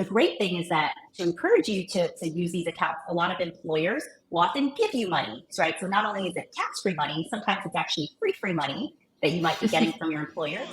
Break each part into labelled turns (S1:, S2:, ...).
S1: the great thing is that to encourage you to use these accounts, a lot of employers will often give you money, right? So not only is it tax-free money, sometimes it's actually free money that you might be getting from your employer.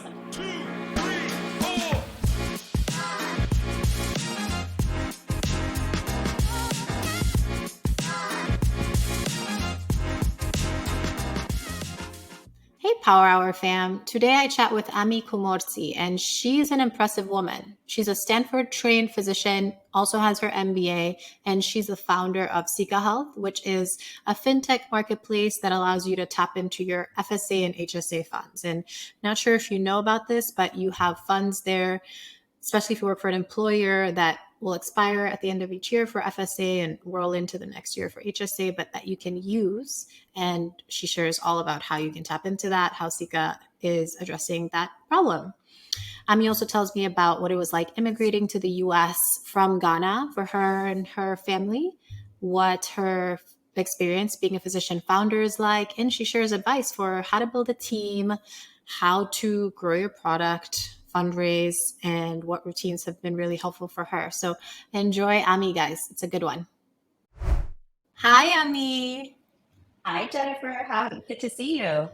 S2: Hey Power Hour fam, today I chat with Ami Kumordzie, and she's an impressive woman. She's a Stanford-trained physician, also has her MBA, and she's the founder of Sika Health, which is a fintech marketplace that allows you to tap into your FSA and HSA funds. And not sure if you know about this, but you have funds there, especially if you work for an employer, that will expire at the end of each year for FSA and roll into the next year for HSA, but that you can use. And she shares all about how you can tap into that, how Sika is addressing that problem. Ami also tells me about what it was like immigrating to the US from Ghana for her and her family, what her experience being a physician founder is like, and she shares advice for how to build a team, how to grow your product, fundraise, and what routines have been really helpful for her. So enjoy Ami, guys. It's a good one. Hi, Ami.
S1: Hi, Jennifer. Good to see you.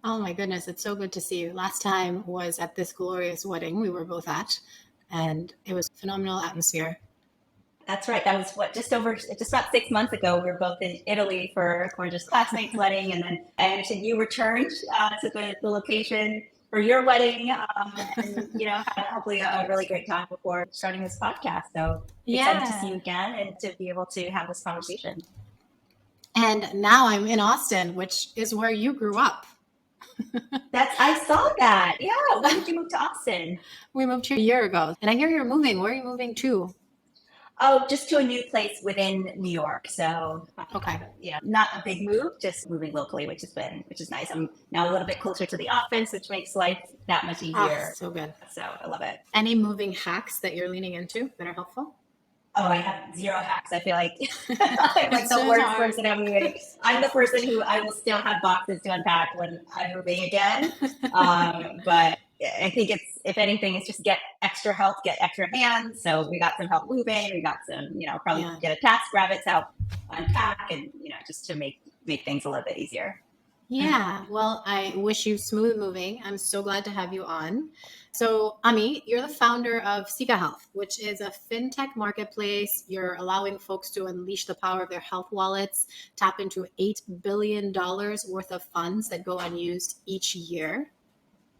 S2: Oh my goodness, it's so good to see you. Last time was at this glorious wedding we were both at, and it was a phenomenal atmosphere.
S1: That's right. That was just about 6 months ago. We were both in Italy for a gorgeous classmate's wedding, and then I understand you returned to the location for your wedding, and had hopefully a really great time before starting this podcast. So excited to see you again and to be able to have this conversation.
S2: And now I'm in Austin, which is where you grew up.
S1: I saw that. Yeah. When did you move to Austin?
S2: We moved here a year ago, and I hear you're moving. Where are you moving to?
S1: Oh, just to a new place within New York. So,
S2: okay.
S1: Not a big move, just moving locally, which is nice. I'm now a little bit closer to the office, which makes life that much easier.
S2: So good.
S1: So I love it.
S2: Any moving hacks that you're leaning into that are helpful?
S1: Oh, I have zero hacks. I feel like I'm like the worst person I'm moving. I'm the person who I will still have boxes to unpack when I'm moving again. But I think if anything, it's just get extra help, get extra hands. So we got some help moving. We got some, probably get a task rabbit to help unpack and, just to make things a little bit easier.
S2: Yeah. Well, I wish you smooth moving. I'm so glad to have you on. So, Ami, you're the founder of Sika Health, which is a fintech marketplace. You're allowing folks to unleash the power of their health wallets, tap into $8 billion worth of funds that go unused each year,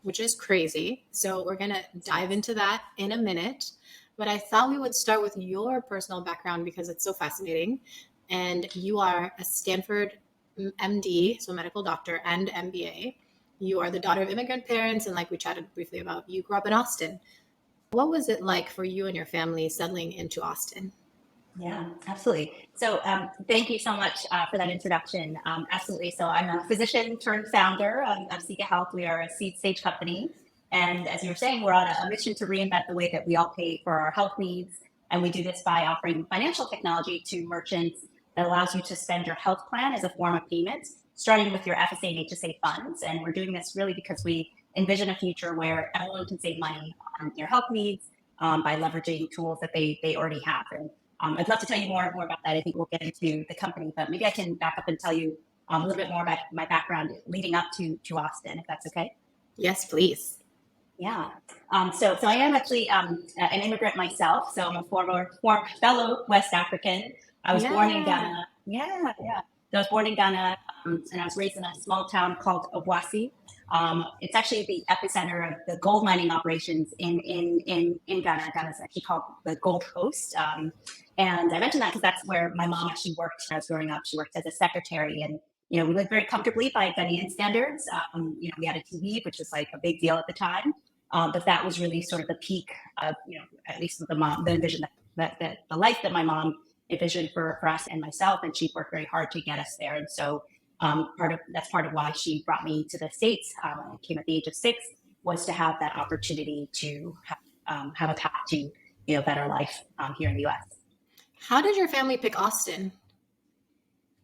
S2: which is crazy. So we're going to dive into that in a minute. But I thought we would start with your personal background because it's so fascinating. And you are a Stanford MD, so medical doctor, and MBA. You are the daughter of immigrant parents, and like we chatted briefly about, you grew up in Austin. What was it like for you and your family settling into Austin?
S1: Yeah, absolutely. So thank you so much for that introduction. Absolutely. So I'm a physician turned founder of Sika Health. We are a seed stage company. And as you were saying, we're on a mission to reinvent the way that we all pay for our health needs. And we do this by offering financial technology to merchants that allows you to spend your health plan as a form of payment, starting with your FSA and HSA funds. And we're doing this really because we envision a future where everyone can save money on their health needs by leveraging tools that they already have. And I'd love to tell you more about that. I think we'll get into the company, but maybe I can back up and tell you a little bit more about my background leading up to Austin, if that's okay.
S2: Yes, please.
S1: Yeah. So I am actually an immigrant myself. So I'm a former fellow West African. I was born in Ghana. Yeah. So I was born in Ghana, and I was raised in a small town called Obuasi. It's actually the epicenter of the gold mining operations in Ghana. Ghana is actually called the Gold Coast. And I mentioned that because that's where my mom actually worked when I was growing up. She worked as a secretary, and we lived very comfortably by Ghanaian standards. We had a TV, which was like a big deal at the time. But that was really sort of the peak of, at least with the envision that the life that my mom envisioned for us and myself, and she worked very hard to get us there. And so that's part of why she brought me to the States when I came at the age of 6, was to have that opportunity to have a path to better life here in the U.S.
S2: How did your family pick Austin?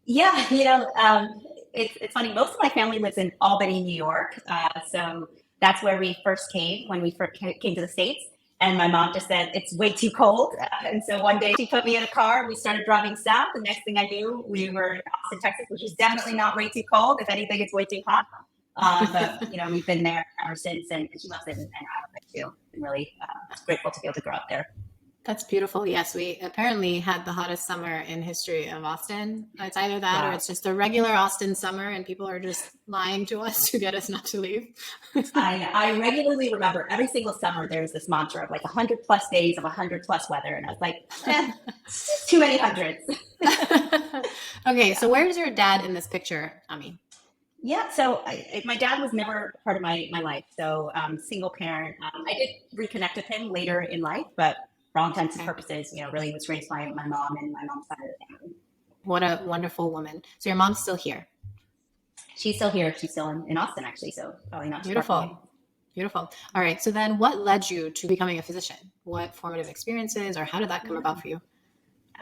S1: Yeah, it's funny. Most of my family lives in Albany, New York. So that's where we first came when we first came to the States. And my mom just said, it's way too cold. And so one day she put me in a car and we started driving south. The next thing I knew, we were in Austin, Texas, which is definitely not way too cold. If anything, it's way too hot. But, we've been there ever since, and she loves it, and I love it too. I'm really grateful to be able to grow up there.
S2: That's beautiful. Yes, we apparently had the hottest summer in history of Austin. It's either that or it's just a regular Austin summer and people are just lying to us to get us not to leave.
S1: I regularly remember every single summer there's this mantra of like 100 plus days of 100 plus weather. And I was like, too many hundreds.
S2: Okay, so where's your dad in this picture, Ami?
S1: Yeah, so my dad was never part of my life. So single parent. I did reconnect with him later in life, but for all intents and purposes, really was raised by my mom and my mom's side of the family.
S2: What a wonderful woman. So your mom's still here?
S1: She's still here. She's still in Austin, actually. So probably not.
S2: Beautiful. Beautiful. All right. So then what led you to becoming a physician? What formative experiences or how did that come about for you?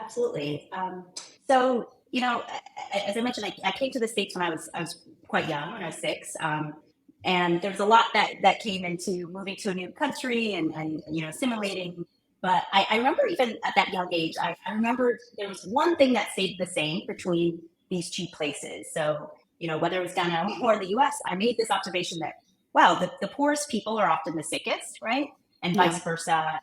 S1: Absolutely. So, as I mentioned, I came to the States when I was quite young, when I was 6. And there was a lot that came into moving to a new country and assimilating. But I remember even at that young age, I remember there was one thing that stayed the same between these two places. So, whether it was Ghana or in the US, I made this observation that, wow, the poorest people are often the sickest, right? And vice versa,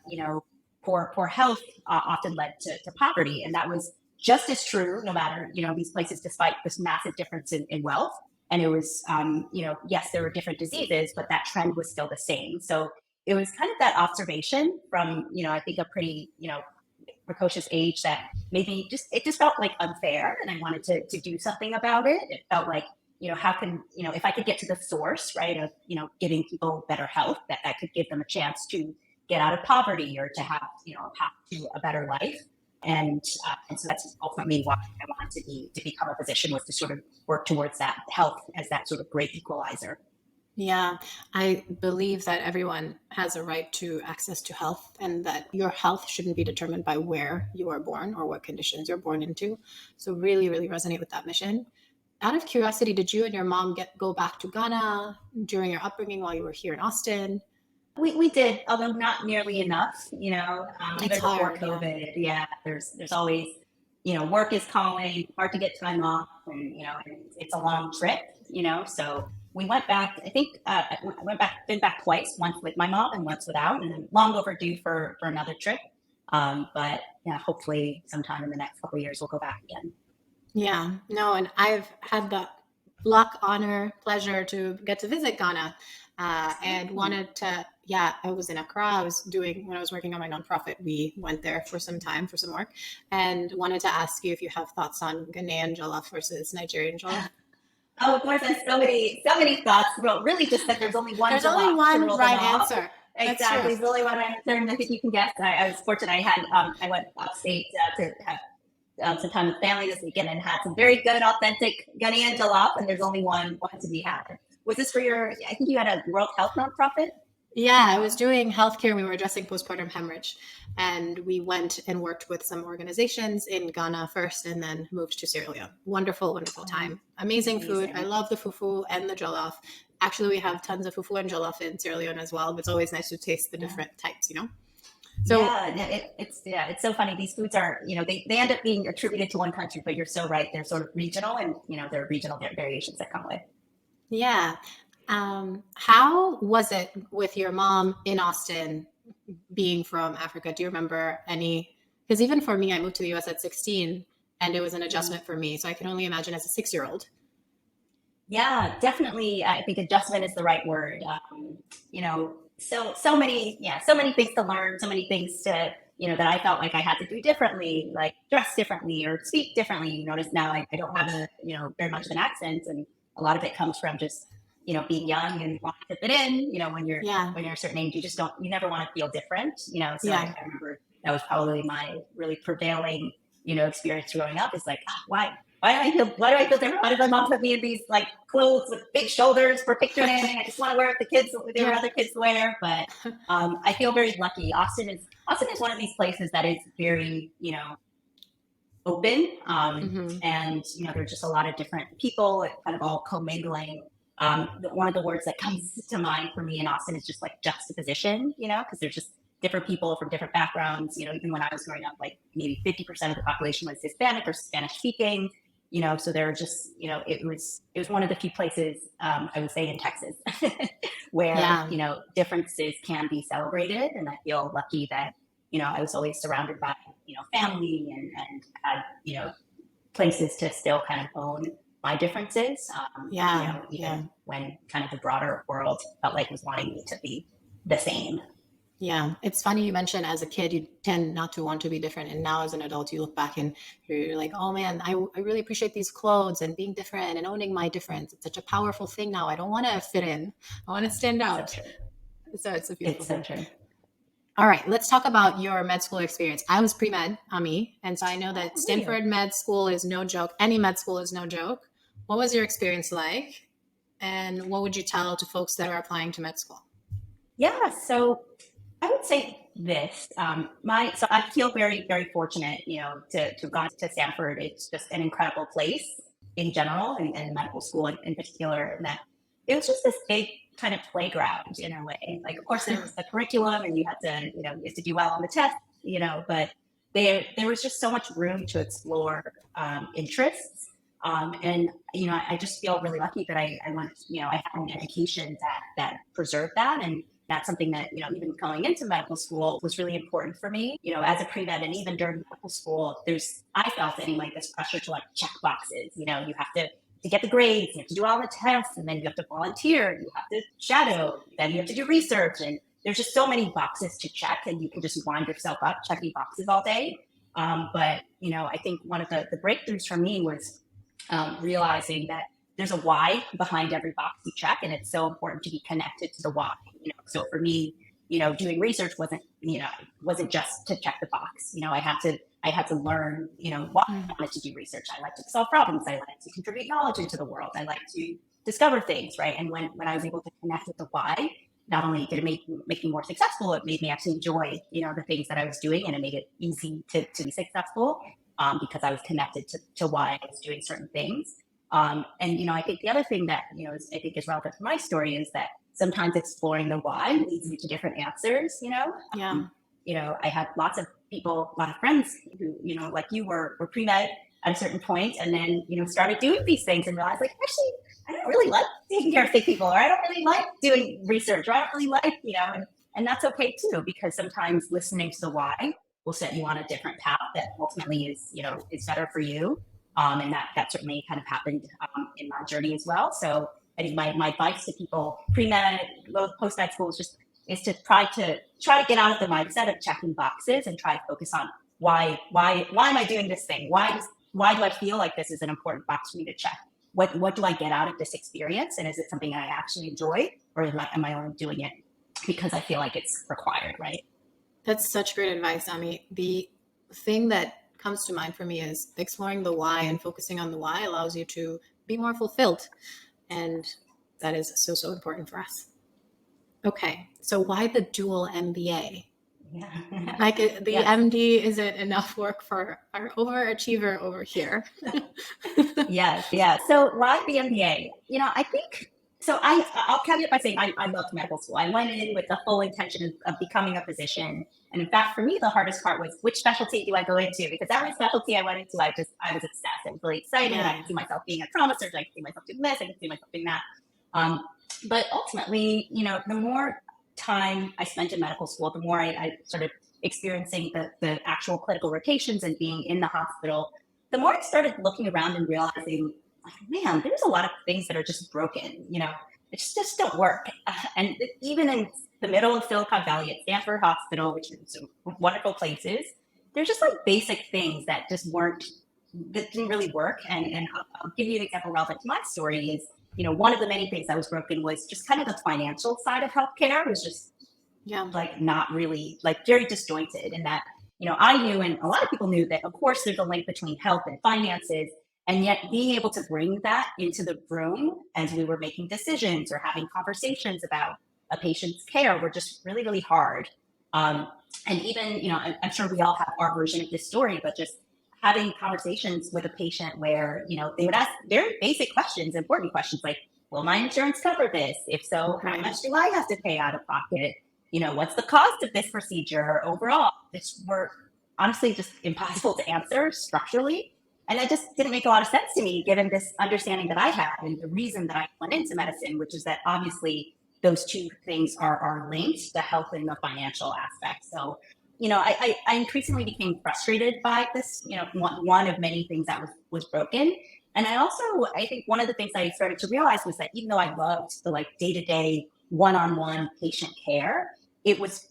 S1: poor health often led to poverty. And that was just as true, no matter, these places, despite this massive difference in wealth. And it was, yes, there were different diseases, but that trend was still the same. So it was kind of that observation from, I think a pretty, precocious age that maybe it just felt like unfair. And I wanted to do something about it. It felt like, how can, if I could get to the source, right, of, giving people better health, that could give them a chance to get out of poverty or to have, a path to a better life. And so that's ultimately why I wanted to become a physician, was to sort of work towards that health as that sort of great equalizer.
S2: Yeah, I believe that everyone has a right to access to health and that your health shouldn't be determined by where you are born or what conditions you're born into. So really, really resonate with that mission. Out of curiosity, did you and your mom go back to Ghana during your upbringing while you were here in Austin?
S1: We did, although not nearly enough, even before COVID. Yeah, there's always, work is calling, hard to get time off, and, and it's a long trip, so we went back, I think, been back twice, once with my mom and once without, and I'm long overdue for another trip. But yeah, hopefully sometime in the next couple of years, we'll go back again.
S2: Yeah, no, and I've had the luck, honor, pleasure to get to visit Ghana and wanted to, I was in Accra. When I was working on my nonprofit, we went there for some time, for some work, and wanted to ask you if you have thoughts on Ghanaian jollof versus Nigerian jollof.
S1: Oh, of course, there's so many thoughts. Well, really just that there's only one.
S2: There's only one right answer.
S1: Exactly. There's only one right answer. And I think you can guess. I was fortunate. I went upstate to have some time with family this weekend and had some very good, authentic Ghanaian jollof. And there's only one to be had. Was this for I think you had a World Health nonprofit?
S2: Yeah, I was doing healthcare. We were addressing postpartum hemorrhage. And we went and worked with some organizations in Ghana first and then moved to Sierra Leone. Wonderful, wonderful time. Amazing food. I love the fufu and the jollof. Actually, we have tons of fufu and jollof in Sierra Leone as well. But it's always nice to taste the different types, So
S1: it's so funny. These foods are, they end up being attributed to one country, but you're so right. They're sort of regional and, there are regional variations that come with.
S2: Yeah. How was it with your mom in Austin being from Africa? Do you remember any? Because even for me, I moved to the US at 16 and it was an adjustment for me. So I can only imagine as a 6-year-old.
S1: Yeah, definitely. I think adjustment is the right word. So many things to learn, so many things to, that I felt like I had to do differently, like dress differently or speak differently. You notice now I don't have very much of an accent, and a lot of it comes from just, being young and wanting to fit in, when you're a certain age, you never want to feel different, so I remember that was probably my really prevailing, experience growing up. Is like, why do I feel different? Why does my mom put me in these like clothes with big shoulders for picture day? I just want to wear what there were other kids wear. But I feel very lucky. Austin is one of these places that is very, open. And, there's just a lot of different people kind of all commingling. One of the words that comes to mind for me in Austin is just like juxtaposition, because there's just different people from different backgrounds. Even when I was growing up, like maybe 50% of the population was Hispanic or Spanish speaking. So there were just, it was one of the few places, I would say in Texas, where, differences can be celebrated. And I feel lucky that, I was always surrounded by, family and had, places to still kind of own my differences. Even when kind of the broader world felt like was wanting me to be the same.
S2: Yeah, it's funny you mentioned as a kid, you tend not to want to be different. And now as an adult, you look back and you're like, oh man, I really appreciate these clothes and being different and owning my difference. It's such a powerful thing now. I don't want to fit in. I want to stand out. So it's a beautiful thing.
S1: True.
S2: All right, let's talk about your med school experience. I was pre-med, Ami, and so I know that Stanford med school is no joke. Any med school is no joke. What was your experience like? And what would you tell to folks that are applying to med school?
S1: Yeah, so I would say this. So I feel very, very fortunate, to have gone to Stanford. It's just an incredible place in general, and medical school in particular. And that it was just this big kind of playground in a way. Like, of course, there was the curriculum, and you had to do well on the test, but there was just so much room to explore interests. And I just feel really lucky that I went. I had an education that preserved that, and that's something that, even going into medical school was really important for me, as a pre-med. And even during medical school, I felt anyway, this pressure to like check boxes. You have to get the grades, you have to do all the tests, and then you have to volunteer, you have to shadow, then you have to do research. And there's just so many boxes to check, and you can just wind yourself up checking boxes all day. But, I think one of the breakthroughs for me was realizing that there's a why behind every box you check, and it's so important to be connected to the why. So for me, doing research wasn't just to check the box. I had to learn, why I wanted to do research. I like to solve problems. I like to contribute knowledge into the world. I like to discover things, right? And when I was able to connect with the why, not only did it make me more successful, it made me actually enjoy, the things that I was doing, and it made it easy to be successful because I was connected to why I was doing certain things. And, I think the other thing that, I think is relevant to my story is that sometimes exploring the why leads you to different answers, I had lots of people, a lot of friends who, like you were pre-med at a certain point, and then, started doing these things and realized, like, actually, I don't really like taking care of sick people, or I don't really like doing research, or I don't really like, and that's okay too, because sometimes listening to the why will set you on a different path that ultimately is better for you. And that certainly kind of happened in my journey as well. So I think my advice to people pre-med, post-med school is to try to get out of the mindset of checking boxes and try to focus on why am I doing this thing? Why do I feel like this is an important box for me to check? What do I get out of this experience? And is it something I actually enjoy, or am I only doing it because I feel like it's required, right?
S2: That's such great advice, Ami. The thing that comes to mind for me is exploring the why, and focusing on the why allows you to be more fulfilled. And that is so, so important for us. Okay. So why the dual MBA?
S1: Yeah.
S2: Like the MD isn't enough work for our overachiever over here.
S1: Yes. Yeah. So why the MBA? I think, so I'll caveat by saying I loved medical school. I went in with the full intention of becoming a physician. And in fact, for me, the hardest part was which specialty do I go into? Because every specialty I went into, I was obsessed. It was really exciting. I could see myself being a trauma surgeon. I could see myself doing this. I could see myself doing that. But ultimately, the more time I spent in medical school, the more I started experiencing the actual clinical rotations and being in the hospital, the more I started looking around and realizing, like, man, there's a lot of things that are just broken. It just don't work. And even in the middle of Silicon Valley at Stanford Hospital, which is wonderful places, there's just like basic things that that didn't really work. And I'll give you an example relevant to my story is, one of the many things that was broken was just kind of the financial side of healthcare was just like not really, like very disjointed, in that, I knew, and a lot of people knew, that of course there's a link between health and finances. And yet being able to bring that into the room as we were making decisions or having conversations about a patient's care were just really, really hard. And even, I'm sure we all have our version of this story, but just having conversations with a patient where, they would ask very basic questions, important questions like, will my insurance cover this? If so, how much do I have to pay out of pocket? what's the cost of this procedure overall? Which were honestly just impossible to answer structurally. And it just didn't make a lot of sense to me, given this understanding that I had and the reason that I went into medicine, which is that obviously those two things are linked, the health and the financial aspect. So, I increasingly became frustrated by this, one of many things that was broken. And I think one of the things I started to realize was that even though I loved the day-to-day one-on-one patient care, I was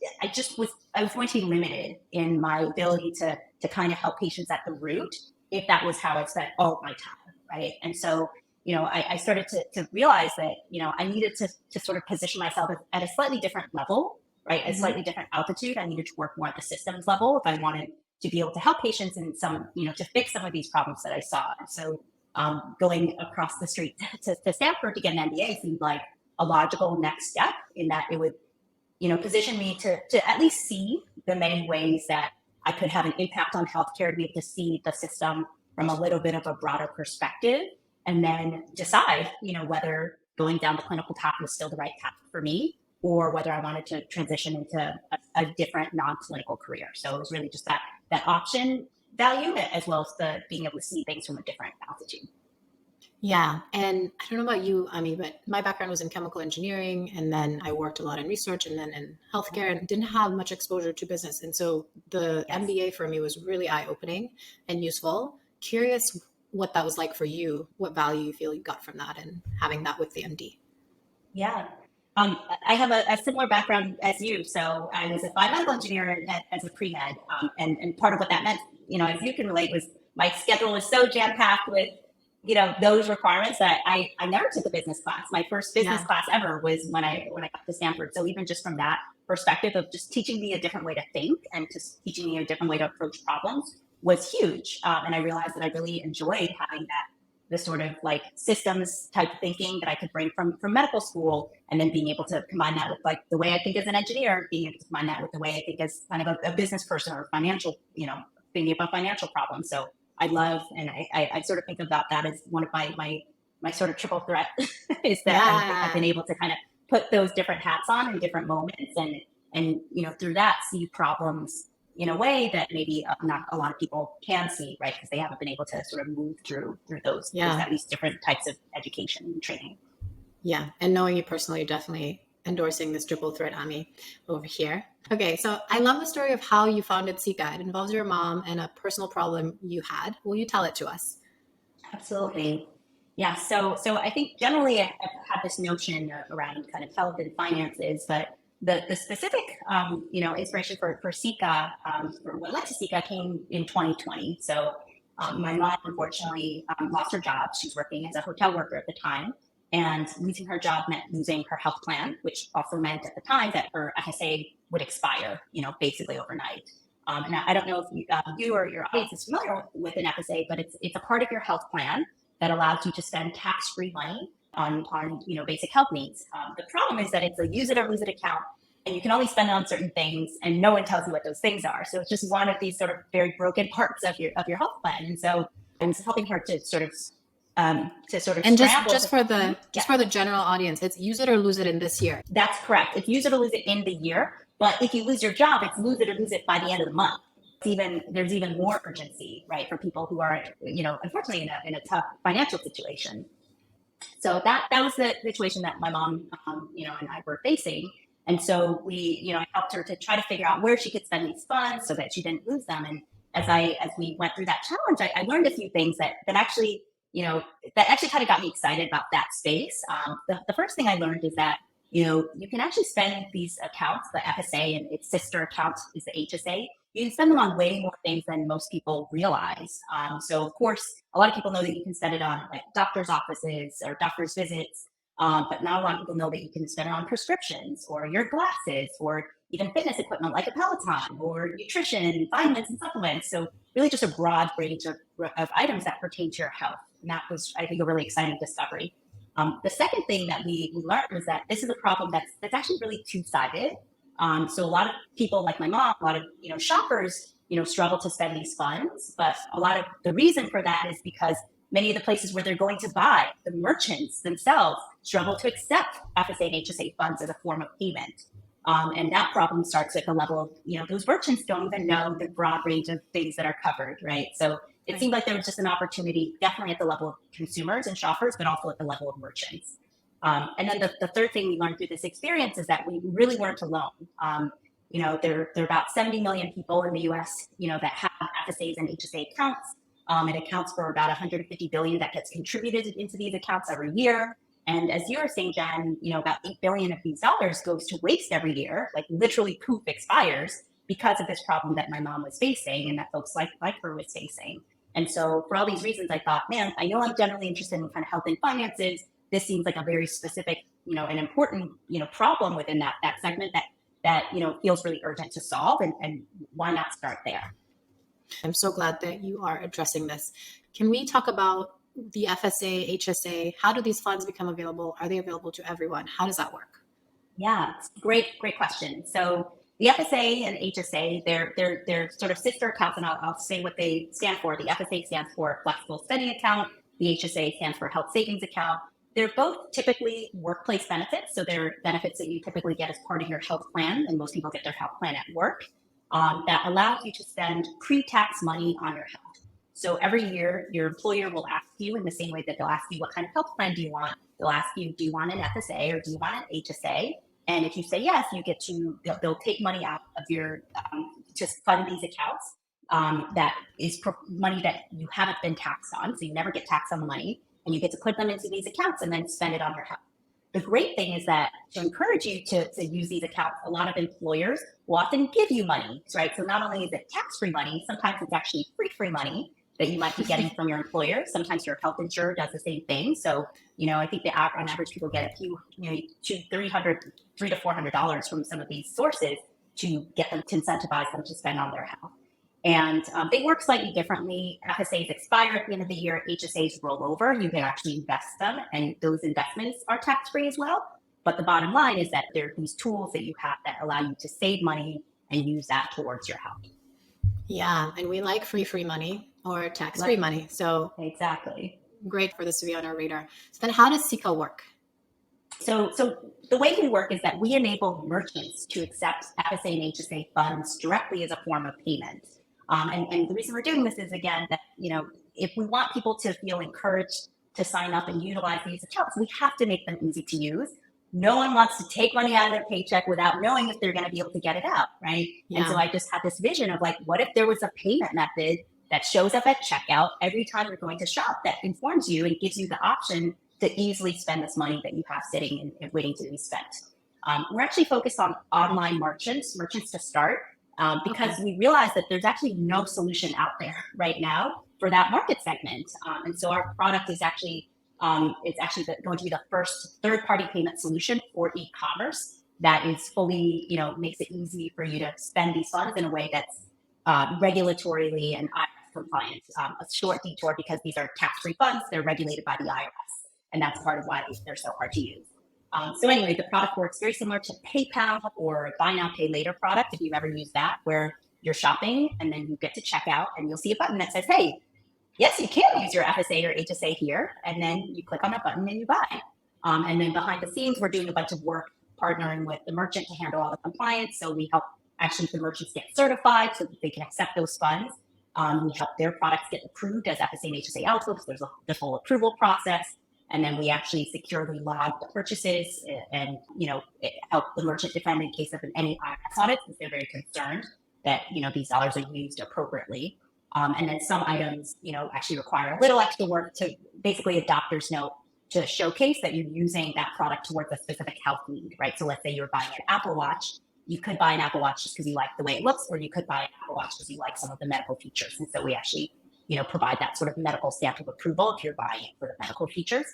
S1: going to be limited in my ability to kind of help patients at the root if that was how I spent all of my time, right? And so, I started to realize that, I needed to sort of position myself at a slightly different level, right? A slightly different altitude. I needed to work more at the systems level if I wanted to be able to help patients and to fix some of these problems that I saw. And so going across the street to Stanford to get an MBA seemed like a logical next step, in that it would, position me to at least see the many ways that I could have an impact on healthcare, to be able to see the system from a little bit of a broader perspective, and then decide, whether going down the clinical path was still the right path for me, or whether I wanted to transition into a different non-clinical career. So it was really just that option value, as well as the being able to see things from a different altitude.
S2: Yeah. And I don't know about you, Ami, but my background was in chemical engineering. And then I worked a lot in research and then in healthcare, and didn't have much exposure to business. And so the MBA for me was really eye-opening and useful. Curious what that was like for you, what value you feel you got from that and having that with the MD.
S1: Yeah. I have a similar background as you. So I was a biomedical engineer as a pre-med. And part of what that meant, as you can relate, was my schedule was so jam-packed with, those requirements that I never took a business class. My first business class ever was when I got to Stanford. So even just from that perspective of just teaching me a different way to think and just teaching me a different way to approach problems was huge. And I realized that I really enjoyed having the sort of systems type thinking that I could bring from medical school, and then being able to combine that with the way I think as an engineer, being able to combine that with the way I think as kind of a business person or financial, thinking about financial problems. So I love, and I sort of think about that as one of my sort of triple threat is that I've been able to kind of put those different hats on in different moments, and through that see problems in a way that maybe not a lot of people can see, right? Because they haven't been able to sort of move through those at least different types of education and training.
S2: Yeah, and knowing you personally, definitely endorsing this triple threat, Ami, over here. Okay, so I love the story of how you founded Sika. It involves your mom and a personal problem you had. Will you tell it to us?
S1: Absolutely. Yeah, so I think generally I've had this notion around kind of health and finances, but the specific, inspiration for Sika, for what led to Sika, came in 2020. So my mom, unfortunately, lost her job. She was working as a hotel worker at the time. And losing her job meant losing her health plan, which also meant at the time that her FSA would expire, basically overnight. And I don't know if you or your audience is familiar with an FSA, but it's a part of your health plan that allows you to spend tax-free money on basic health needs. The problem is that it's a use it or lose it account, and you can only spend it on certain things, and no one tells you what those things are. So it's just one of these sort of very broken parts of your health plan. And so I'm helping her to sort of and
S2: just for the general audience, it's use it or lose it in this year.
S1: That's correct. It's use it or lose it in the year. But if you lose your job, it's lose it or lose it by the end of the month. There's even more urgency, right, for people who are, unfortunately in a tough financial situation. So that was the situation that my mom, and I were facing. And so we, I helped her to try to figure out where she could spend these funds so that she didn't lose them. And as we went through that challenge, I learned a few things that actually kind of got me excited about that space. The first thing I learned is that, you can actually spend these accounts, the FSA and its sister account is the HSA. You can spend them on way more things than most people realize. So of course, a lot of people know that you can spend it on doctor's offices or doctor's visits, but not a lot of people know that you can spend it on prescriptions or your glasses or even fitness equipment like a Peloton or nutrition, vitamins and supplements. So really just a broad range of items that pertain to your health. And that was, I think, a really exciting discovery. The second thing that we learned was that this is a problem that's actually really two-sided. So a lot of people like my mom, a lot of shoppers, struggle to spend these funds. But a lot of the reason for that is because many of the places where they're going to buy, the merchants themselves, struggle to accept FSA and HSA funds as a form of payment. And that problem starts at the level of, those merchants don't even know the broad range of things that are covered, right? So it seemed like there was just an opportunity, definitely at the level of consumers and shoppers, but also at the level of merchants. And then the third thing we learned through this experience is that we really weren't alone. There are about 70 million people in the US, that have FSAs and HSA accounts. It accounts for about 150 billion that gets contributed into these accounts every year. And as you were saying, Jen, about 8 billion of these dollars goes to waste every year, like literally poof, expires because of this problem that my mom was facing and that folks like her was facing. And so for all these reasons, I thought, man, I know I'm generally interested in kind of health and finances. This seems like a very specific, an important, problem within that segment that feels really urgent to solve. And why not start there?
S2: I'm so glad that you are addressing this. Can we talk about the FSA, HSA? How do these funds become available? Are they available to everyone? How does that work?
S1: Yeah, great question. So the FSA and HSA, they're sort of sister accounts, and I'll say what they stand for. The FSA stands for Flexible Spending Account. The HSA stands for Health Savings Account. They're both typically workplace benefits. So they're benefits that you typically get as part of your health plan, and most people get their health plan at work, that allows you to spend pre-tax money on your health. So every year, your employer will ask you, in the same way that they'll ask you what kind of health plan do you want. They'll ask you, do you want an FSA or do you want an HSA? And if you say yes, they'll take money out of your, just fund these accounts. That is money that you haven't been taxed on. So you never get taxed on the money, and you get to put them into these accounts and then spend it on your health. The great thing is that to encourage you to use these accounts, a lot of employers will often give you money, right? So not only is it tax-free money, sometimes it's actually free money that you might be getting from your employer. Sometimes your health insurer does the same thing. So, I think on average, people get a few, $300 to $400 from some of these sources to get them, to incentivize them to spend on their health. And they work slightly differently. FSAs expire at the end of the year. HSAs roll over. You can actually invest them, and those investments are tax-free as well. But the bottom line is that there are these tools that you have that allow you to save money and use that towards your health.
S2: Yeah, and we like free money or tax-free money. So
S1: exactly.
S2: Great for this to be on our radar. So then how does Sika work?
S1: So the way we work is that we enable merchants to accept FSA and HSA funds directly as a form of payment. And the reason we're doing this is, again, that, if we want people to feel encouraged to sign up and utilize these accounts, we have to make them easy to use. No one wants to take money out of their paycheck without knowing if they're going to be able to get it out, right? Yeah. And so I just had this vision of, like, what if there was a payment method that shows up at checkout every time you're going to shop, that informs you and gives you the option to easily spend this money that you have sitting and waiting to be spent. We're actually focused on online merchants to start, because we realize that there's actually no solution out there right now for that market segment. And so our product is actually going to be the first third-party payment solution for e-commerce that is fully, makes it easy for you to spend these funds in a way that's regulatorily and IRS compliant. A short detour, because these are tax-free funds, they're regulated by the IRS, and that's part of why they're so hard to use. So anyway, the product works very similar to PayPal or Buy Now, Pay Later product, if you've ever used that, where you're shopping and then you get to checkout and you'll see a button that says, hey, yes, you can use your FSA or HSA here. And then you click on that button and you buy. And then behind the scenes, we're doing a bunch of work partnering with the merchant to handle all the compliance. So we help actually the merchants get certified so that they can accept those funds. We help their products get approved as FSA and HSA eligible, because there's the full approval process. And then we actually securely log the purchases and, help the merchant defend in case of any IRS audit, because they're very concerned that, these dollars are used appropriately. And then some items, actually require a little extra work, to basically a doctor's note to showcase that you're using that product towards a specific health need, right? So let's say you're buying an Apple Watch. You could buy an Apple Watch just because you like the way it looks, or you could buy an Apple Watch because you like some of the medical features. And so we actually provide that sort of medical stamp of approval if you're buying it for the medical features.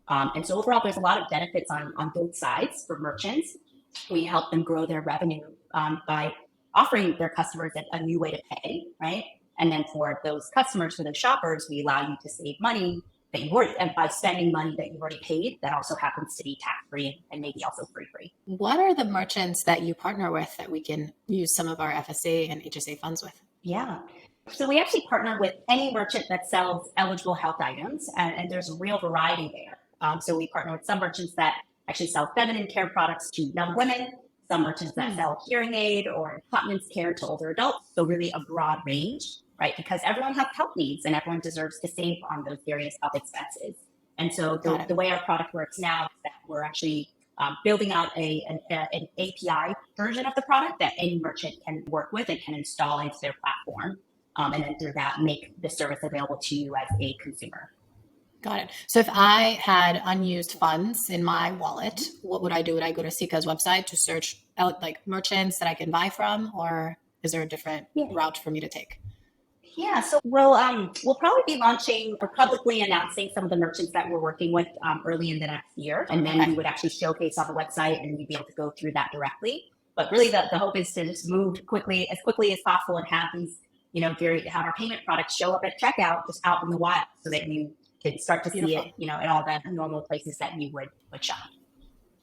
S1: And so overall, there's a lot of benefits on both sides for merchants. We help them grow their revenue by offering their customers a new way to pay, right? And then for those customers, for those shoppers, we allow you to save money that you already, and by spending money that you've already paid, that also happens to be tax-free and maybe also free.
S2: What are the merchants that you partner with that we can use some of our FSA and HSA funds with?
S1: Yeah. So we actually partner with any merchant that sells eligible health items, and there's a real variety there. So we partner with some merchants that actually sell feminine care products to young women. some merchants that sell hearing aid or incontinence care to older adults. So really a broad range, right? Because everyone has health needs and everyone deserves to save on those various health expenses. And so the way our product works now is that we're actually building out an API version of the product that any merchant can work with and can install into their platform. And then through that, make the service available to you as a consumer.
S2: Got it. So if I had unused funds in my wallet, what would I do? Would I go to Sika's website to search out like merchants that I can buy from, or is there a different route for me to take?
S1: Yeah, so we'll probably be launching or publicly announcing some of the merchants that we're working with early in the next year, and then we would actually showcase on the website, and you'd be able to go through that directly. But really, the hope is to just move as quickly as possible, and have these, have our payment products show up at checkout, just out in the wild, so that you can start to see it, in all the normal places that you would shop.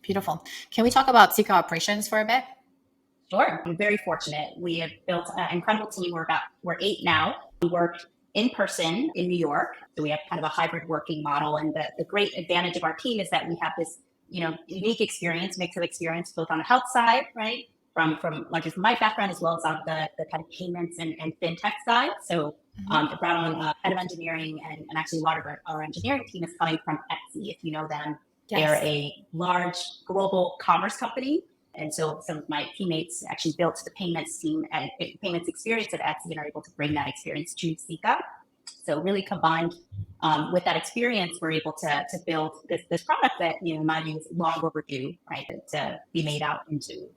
S2: Beautiful. Can we talk about Sika operations for a bit?
S1: Sure. I'm very fortunate. We have built an incredible team. We're 8 now. We work in person in New York. So we have kind of a hybrid working model. And the great advantage of our team is that we have this, unique mix of experience, both on the health side, right? From largely from my background, as well as on the kind of payments and fintech side. So I brought on head of engineering, and actually a lot of our engineering team is coming from Etsy, if you know them. Yes. They're a large global commerce company. And so some of my teammates actually built the payments team and payments experience at Etsy and are able to bring that experience to Sika. So really combined with that experience, we're able to build this product that, in my view, is long overdue, right, to be made out into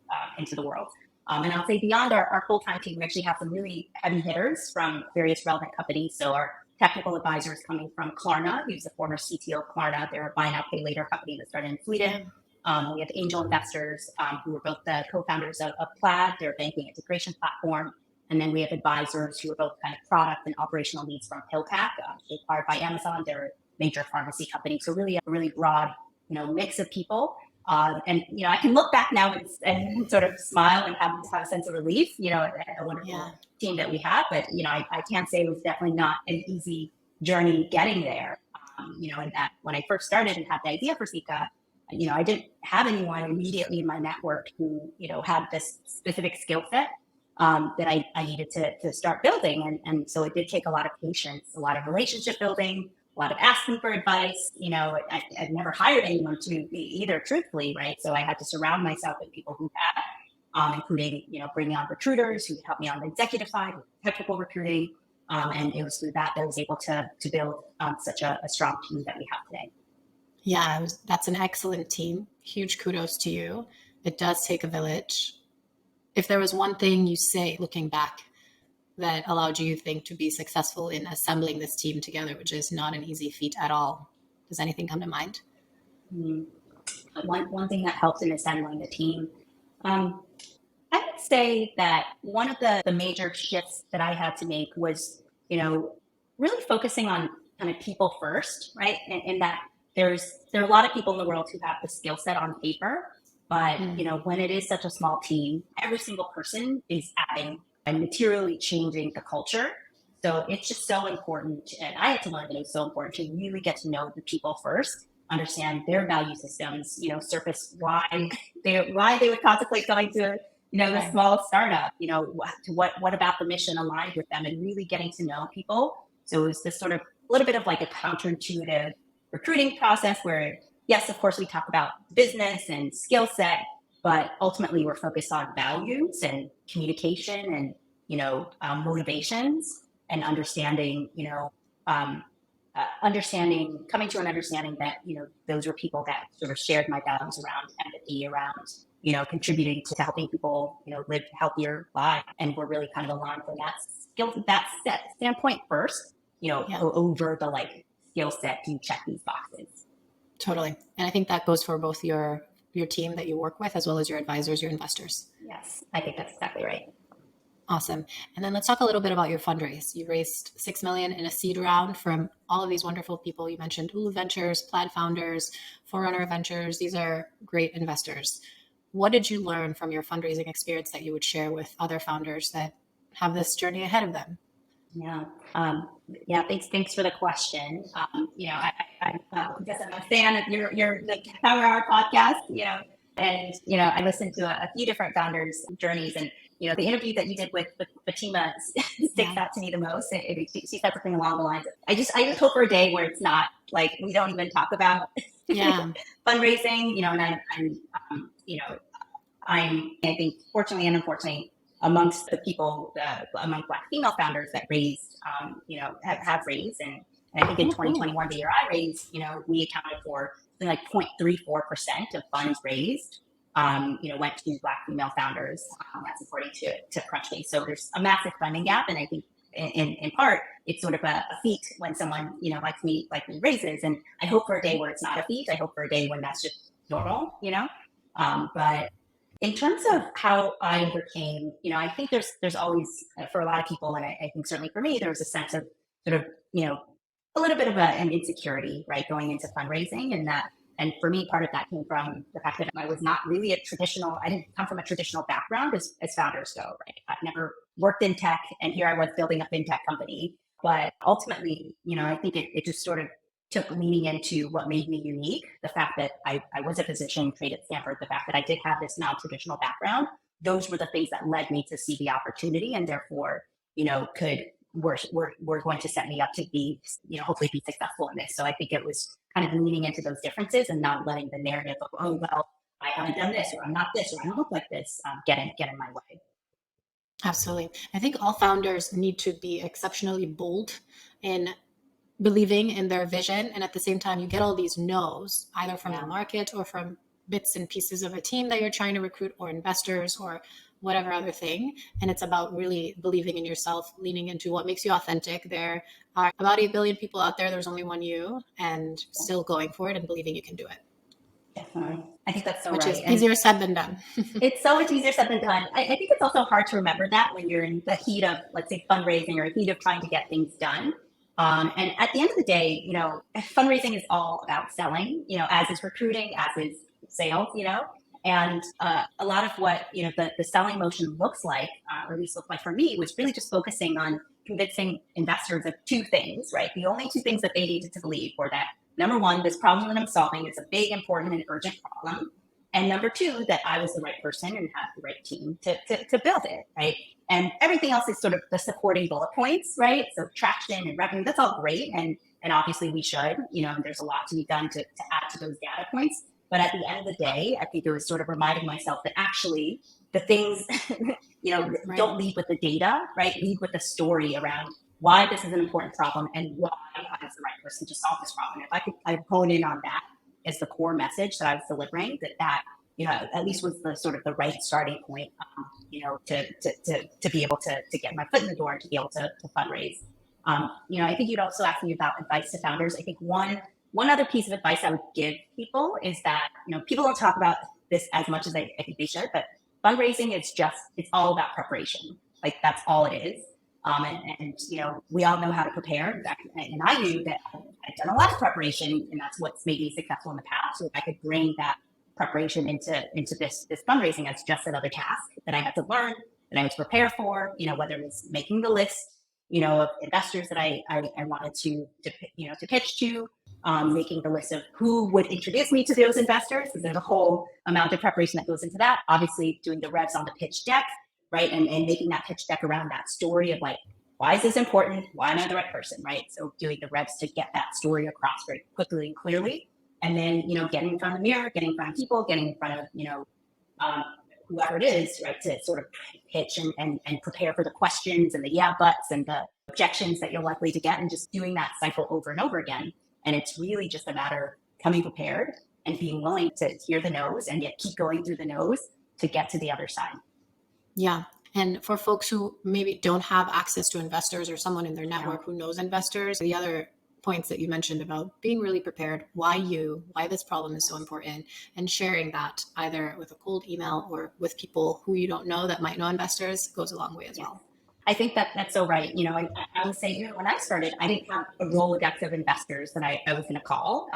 S1: the world. And I'll say beyond our full-time team, we actually have some really heavy hitters from various relevant companies. So our technical advisor is coming from Klarna, who's the former CTO of Klarna. They're a buy now, pay later company that started in Sweden. We have angel investors who are both the co-founders of Plaid, their banking integration platform. And then we have advisors who are both kind of product and operational leads from PillPack, acquired by Amazon. They're a major pharmacy company. So really a really broad, mix of people. And I can look back now and sort of smile and have a sense of relief, at a wonderful team that we have. But I can't say it was definitely not an easy journey getting there. And that when I first started and had the idea for Sika, I didn't have anyone immediately in my network who, had this specific skill set that I needed to start building. And so it did take a lot of patience, a lot of relationship building, a lot of asking for advice. I'd never hired anyone to be either, truthfully, right? So I had to surround myself with people who had, including, bringing on recruiters who helped me on the executive side, with technical recruiting. And it was through that I was able to build such a strong team that we have today.
S2: Yeah, that's an excellent team. Huge kudos to you. It does take a village. If there was one thing you say, looking back, that allowed you think to be successful in assembling this team together, which is not an easy feat at all, does anything come to mind?
S1: One thing that helped in assembling the team, I would say that one of the major shifts that I had to make was, really focusing on kind of people first, right? And that there are a lot of people in the world who have the skill set on paper, but when it is such a small team, every single person is adding and materially changing the culture. So it's just so important, and I had to learn that it was so important to really get to know the people first, understand their value systems, surface why they would contemplate going to the small startup, what about the mission aligned with them, and really getting to know people. So it was this sort of a little bit of like a counterintuitive recruiting process where, yes, of course, we talk about business and skill set, but ultimately we're focused on values and communication and, motivations and understanding, coming to an understanding that, those were people that sort of shared my values around empathy, around, contributing to helping people, live healthier lives. And we're really kind of aligned from that standpoint first, over the skill set to check these boxes.
S2: Totally. And I think that goes for both your team that you work with, as well as your advisors, your investors.
S1: Yes, I think that's exactly right.
S2: Awesome. And then let's talk a little bit about your fundraise. You raised $6 million in a seed round from all of these wonderful people. You mentioned Ulu Ventures, Plaid Founders, Forerunner Ventures. These are great investors. What did you learn from your fundraising experience that you would share with other founders that have this journey ahead of them?
S1: Yeah. Thanks for the question. I guess I'm a fan of your the Power Hour podcast. And, I listened to a few different founders' journeys, and, the interview that you did with Fatima sticks out to me the most. She said something along the lines of, I just hope for a day where it's not like, we don't even talk about fundraising, and I'm, I think, fortunately and unfortunately, amongst the people, among Black female founders that raised, have raised. And I think in 2021, the year I raised, we accounted for something like 0.34% of funds raised, went to Black female founders. That's according to Crunchbase. So there's a massive funding gap. And I think in part, it's sort of a feat when someone, like me raises. And I hope for a day where it's not a feat. I hope for a day when that's just normal, but in terms of how I overcame, I think there's always, for a lot of people, and I think certainly for me, there was a sense of sort of, a little bit of an insecurity, right, going into fundraising. And for me, part of that came from the fact that I was not really I didn't come from a traditional background as founders go, right? I've never worked in tech, and here I was building a fintech company. But ultimately, I think it just sort of took leaning into what made me unique. The fact that I was a physician trained at Stanford, the fact that I did have this non-traditional background, those were the things that led me to see the opportunity, and therefore, were going to set me up to be, hopefully be successful in this. So I think it was kind of leaning into those differences and not letting the narrative of, oh, well, I haven't done this, or I'm not this, or I don't look like this, get in my way.
S2: Absolutely. I think all founders need to be exceptionally bold in believing in their vision. And at the same time, you get all these no's, either from the market or from bits and pieces of a team that you're trying to recruit, or investors, or whatever other thing. And it's about really believing in yourself, leaning into what makes you authentic. There are about 8 billion people out there. There's only one you, and still going for it and believing you can do it.
S1: Definitely. I think that's so
S2: Which
S1: right.
S2: is easier said than done.
S1: It's so much easier said than done. I think it's also hard to remember that when you're in the heat of, let's say, fundraising, or heat of trying to get things done. And at the end of the day, fundraising is all about selling, as is recruiting, as is sales, and a lot of what, the selling motion looks like, or at least looked like for me, was really just focusing on convincing investors of two things, right? The only two things that they needed to believe were that, number one, this problem that I'm solving is a big, important, and urgent problem. And number two, that I was the right person and had the right team to build it, right? And everything else is sort of the supporting bullet points, right? So traction and revenue, that's all great. And obviously we should, there's a lot to be done to add to those data points. But at the end of the day, I think it was sort of reminding myself that actually the things, don't lead with the data, right? Lead with the story around why this is an important problem and why I was the right person to solve this problem. If I hone in on that as the core message that I was delivering, that at least was the sort of the right starting point, to be able to get my foot in the door, to be able to fundraise. I think you'd also ask me about advice to founders. I think one other piece of advice I would give people is that, people don't talk about this as much as I think they should, but fundraising it's all about preparation. Like, that's all it is. And we all know how to prepare. In fact, and I knew that I'd done a lot of preparation, and that's what's made me successful in the past. So if I could bring that preparation into this fundraising as just another task that I had to learn, that I had to prepare for, whether it was making the list, of investors that I wanted to pitch to, making the list of who would introduce me to those investors. So there's a whole amount of preparation that goes into that. Obviously, doing the revs on the pitch deck, right? And making that pitch deck around that story of, like, why is this important? Why am I the right person, right? So doing the revs to get that story across very quickly and clearly. And then, getting in front of the mirror, getting in front of people, getting in front of, whoever it is, right, to sort of pitch and prepare for the questions and the yeah buts and the objections that you're likely to get, and just doing that cycle over and over again. And it's really just a matter of coming prepared and being willing to hear the no's and yet keep going through the no's to get to the other side.
S2: Yeah. And for folks who maybe don't have access to investors, or someone in their network who knows investors, the other points that you mentioned about being really prepared, why this problem is so important, and sharing that either with a cold email or with people who you don't know that might know investors goes a long way as well.
S1: I think that's so right. I would say, when I started, I didn't have a Rolodex of investors that I was going to call.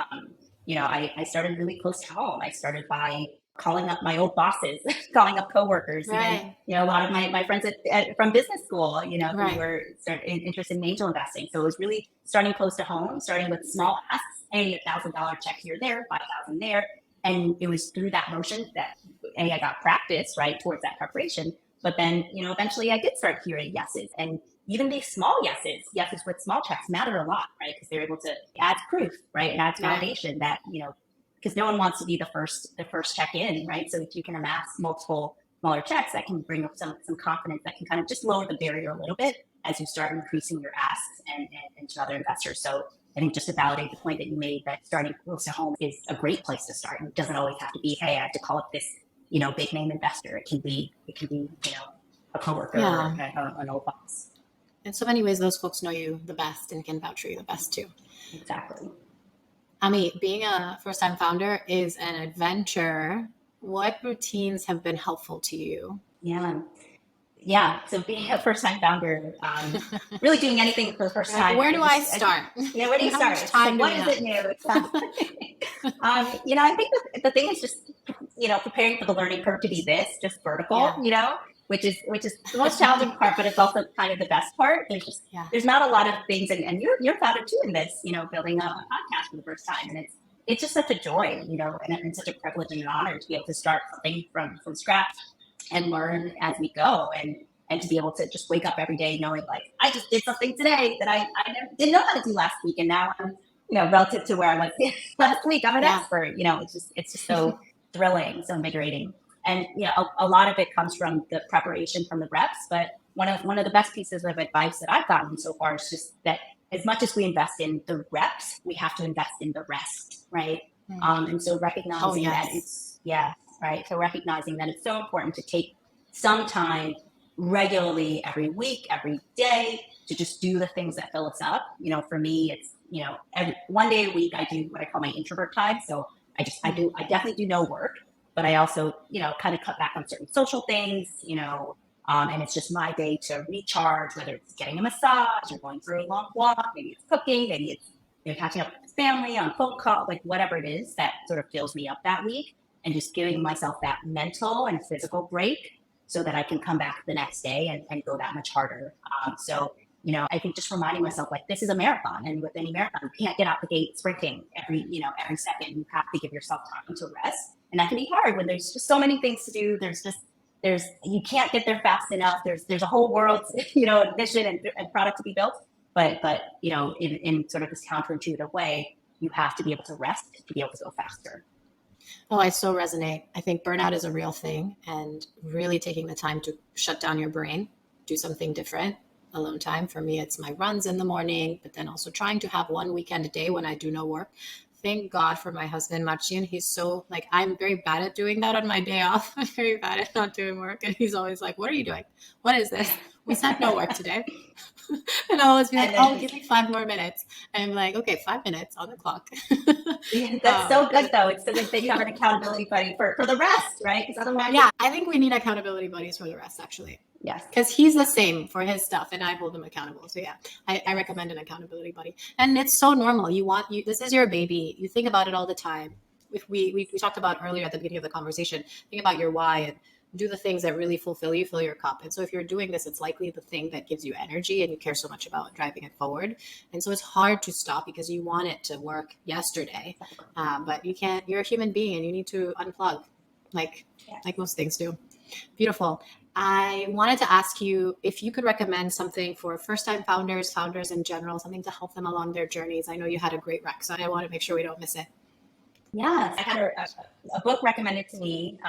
S1: I started really close to home. I started by calling up my old bosses, calling up coworkers,
S2: right.
S1: a lot of my friends from business school,
S2: right.
S1: who were interested in angel investing. So it was really starting close to home, starting with small asks, hey, $1,000 check here, there, $5,000 there. And it was through that motion that I got practice, right, towards that preparation. But then, eventually I did start hearing yeses. And even these small yeses with small checks matter a lot, right? Because they're able to add proof, right? It adds validation that, because no one wants to be the first check in, right? So if you can amass multiple smaller checks, that can bring up some confidence that can kind of just lower the barrier a little bit as you start increasing your asks and to other investors. So I think just to validate the point that you made, that starting close to home is a great place to start. It doesn't always have to be, hey, I have to call up this, big name investor. It can be, a coworker or an old boss.
S2: In so many ways, those folks know you the best and can vouch for you the best too.
S1: Exactly.
S2: Ami, being a first-time founder is an adventure. What routines have been helpful to you?
S1: Yeah. So being a first-time founder, really doing anything for the first time.
S2: Where do I start?
S1: Where do you start? What is it new? I think the thing is just, preparing for the learning curve to be just vertical, which is the most challenging part, but it's also kind of the best part. There's not a lot of things, and you're a founder too in this, building up a podcast for the first time, and it's just such a joy, and such a privilege and an honor to be able to start something from scratch and learn as we go, and to be able to just wake up every day knowing, like, I just did something today that I didn't know how to do last week, and now I'm, relative to where I was last week, I'm an expert. It's just so thrilling, so invigorating. And a lot of it comes from the preparation from the reps. But one of the best pieces of advice that I've gotten so far is just that as much as we invest in the reps, we have to invest in the rest, right? And so recognizing that it's right. So recognizing that it's so important to take some time regularly, every week, every day, to just do the things that fill us up. For me, it's every one day a week I do what I call my introvert time. So I definitely do no work. But I also, kind of cut back on certain social things, and it's just my day to recharge, whether it's getting a massage or going for a long walk, maybe it's cooking, maybe it's, catching up with family on phone call, like whatever it is that sort of fills me up that week, and just giving myself that mental and physical break so that I can come back the next day and go that much harder. So, I think just reminding myself, like, this is a marathon, and with any marathon, you can't get out the gate sprinting every second. You have to give yourself time to rest. And that can be hard when there's just so many things to do. You can't get there fast enough. There's a whole world, mission and product to be built. But in sort of this counterintuitive way, you have to be able to rest to be able to go faster.
S2: Oh, I so resonate. I think burnout is a real thing, and really taking the time to shut down your brain, do something different. Alone time. For me, it's my runs in the morning, but then also trying to have one weekend a day when I do no work. Thank God for my husband, Marcin. He's so, I'm very bad at doing that on my day off. I'm very bad at not doing work. And he's always like, what are you doing? What is this? We said no work today. And I'll always be like, give me 5 more minutes. And I'm like, okay, 5 minutes on the clock.
S1: That's so good, though. It's so good that you have an accountability buddy for the rest, right? Because otherwise,
S2: I think we need accountability buddies for the rest, actually.
S1: Yes.
S2: Because he's the same for his stuff and I hold him accountable. So I recommend an accountability buddy. And it's so normal. This is your baby. You think about it all the time. If we talked about earlier at the beginning of the conversation, think about your why and do the things that really fulfill you, fill your cup. And so if you're doing this, it's likely the thing that gives you energy and you care so much about driving it forward. And so it's hard to stop because you want it to work yesterday. But you can't, you're a human being and you need to unplug like most things do. Beautiful. I wanted to ask you if you could recommend something for first-time founders in general, something to help them along their journeys. I know you had a great rec, so I want to make sure we don't miss it.
S1: Yes, I had a book recommended to me.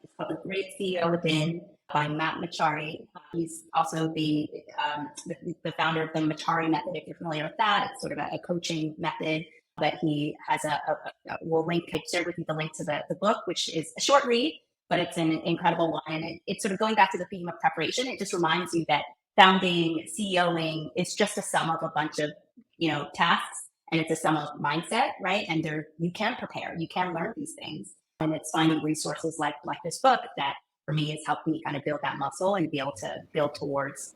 S1: It's called The Great CEO Within by Matt Machari. He's also the founder of the Machari method. If you're familiar with that, it's sort of a coaching method. But he has we'll link. I shared with you the link to the book, which is a short read, but it's an incredible one. And it's sort of going back to the theme of preparation. It just reminds you that founding, CEOing is just a sum of a bunch of, tasks, and it's a sum of mindset, right? And you can prepare, you can learn these things. And it's finding resources like this book that for me has helped me kind of build that muscle and be able to build towards,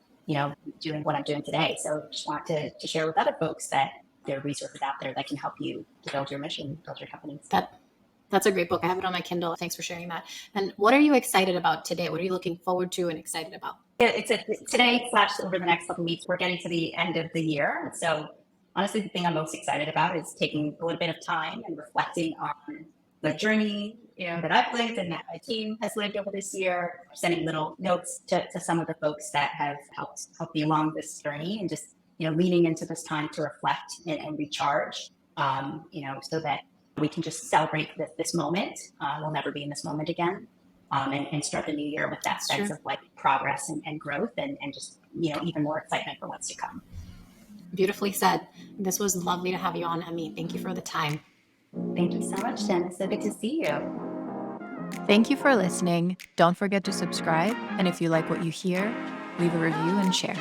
S1: doing what I'm doing today. So just want to share with other folks that there are resources out there that can help you to build your mission, build your companies.
S2: That's a great book. I have it on my Kindle. Thanks for sharing that. And what are you excited about today? What are you looking forward to and excited about?
S1: Yeah, it's today / over the next couple of weeks. We're getting to the end of the year. So honestly, the thing I'm most excited about is taking a little bit of time and reflecting on, the journey, that I've lived and that my team has lived over this year, sending little notes to some of the folks that have helped me along this journey, and just, leaning into this time to reflect and recharge, so that we can just celebrate this moment. We'll never be in this moment again. And start the new year with that sense of like progress and growth, and just, even more excitement for what's to come.
S2: Beautifully said. This was lovely to have you on, Emmy. Thank you for the time.
S1: Thank you so much, Jen. It's so good to see you.
S3: Thank you for listening. Don't forget to subscribe. And if you like what you hear, leave a review and share.